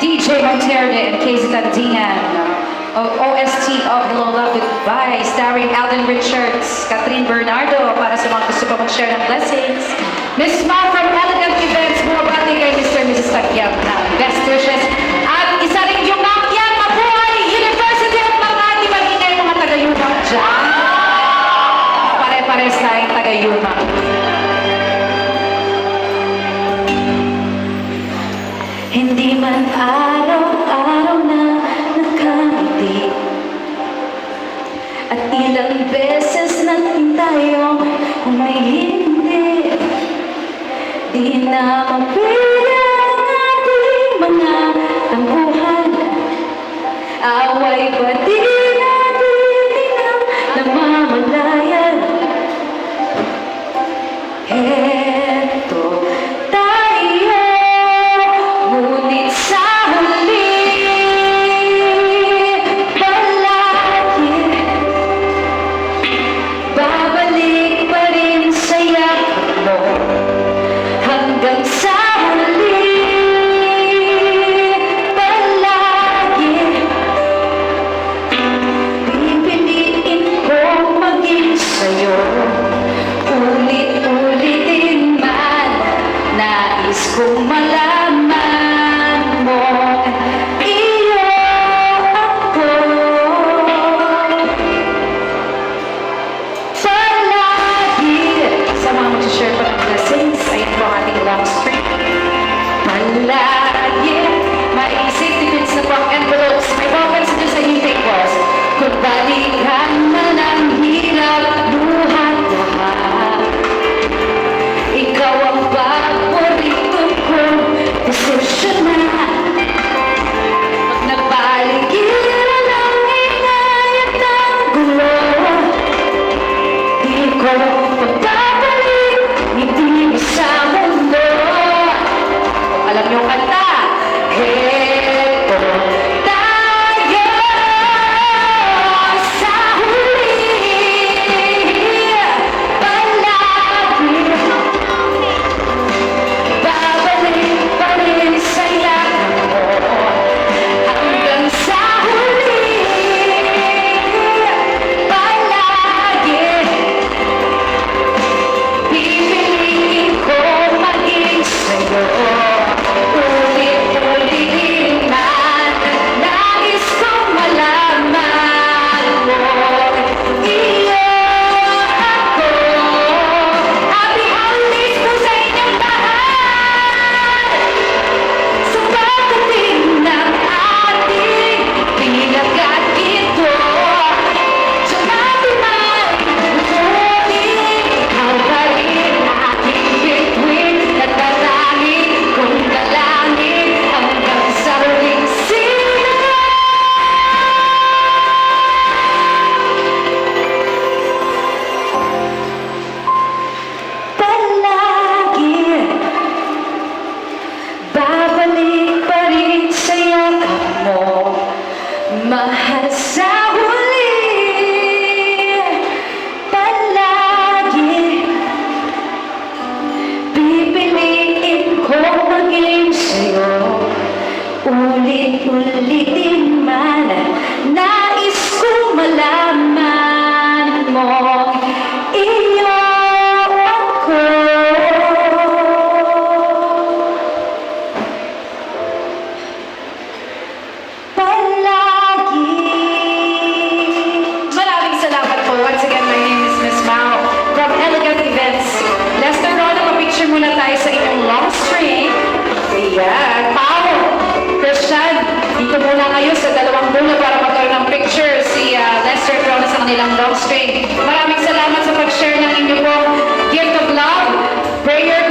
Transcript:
DJ Monterde and Casey Tandingan. OST of Hello Love Goodbye, starring Alden Richards, Catherine Bernardo, para sa mga gusto pa mag-share ng blessings. Miss Ma from Elegant Events, bumabati kay Mr. and Mrs. Takyam na best wishes. At isa rin yung Makyang Mabuhay, University of Makati, magingay mga taga-Yuma dyan. Pare-pares tayong taga-Yuma. Hindi man araw-araw na nakangiti, at ilang beses natin tayong humihindi. Di na mapila ang ating mga tampuhan, away ba di natin namamalayan? Heto tayo, ngunit sa huli palagi babalik pa rin sa yakap mo. Hanggang sa huli palagi pipiliin ko maging sa'yo. Ulit-ulitin man, nais kong malaman mo, iyo ako palagi. Sa mga mag-share pa ng blessings, ayun po ang ating long stream. Palagi maisip, depends na po ang envelopes. May ballpens dito sa intake box. Kung balikan man ang hirap, luhat lahat, ikaw ang paborito kong desisyon na. Pag nagpaligiran ang ingay at ang gulo, di ko magpapalik ngiti sa mundo. Alam niyo ang kanta? Heto tayo sa huli palagi babalik pa rin sa yakap mo. Hanggang sa huli palagi pipiliin ko maging sa'yo. Ulit-ulitin man, nais kong malaman mo, iyo ako. Happy holidays po sa inyong lahat, sa pagdating ng ating pinagat ito. Sumati man, ngunit ikaw pa rin aking bituin, natatangin kong dalangin hanggang sa huling sigaw. Palagi babalik pa rin sa yakap mo, mahal sa huli palagi pipiliin ko maging sa'yo. Ulit-ulitin man, nais kong malaman mo, iyo ako palagi. Maraming salamat po. Once again, my name is Miss Mao from Elegant Events. Lester Rono, ma-picture muna tayo sa inyong long string. Ayan. Pao, Christian, dito muna kayo sa dalawang dulo para magkaroon ng picture si Lester Rono sa kanilang long string. Maraming salamat sa pag-share ng inyo po gift of love, prayer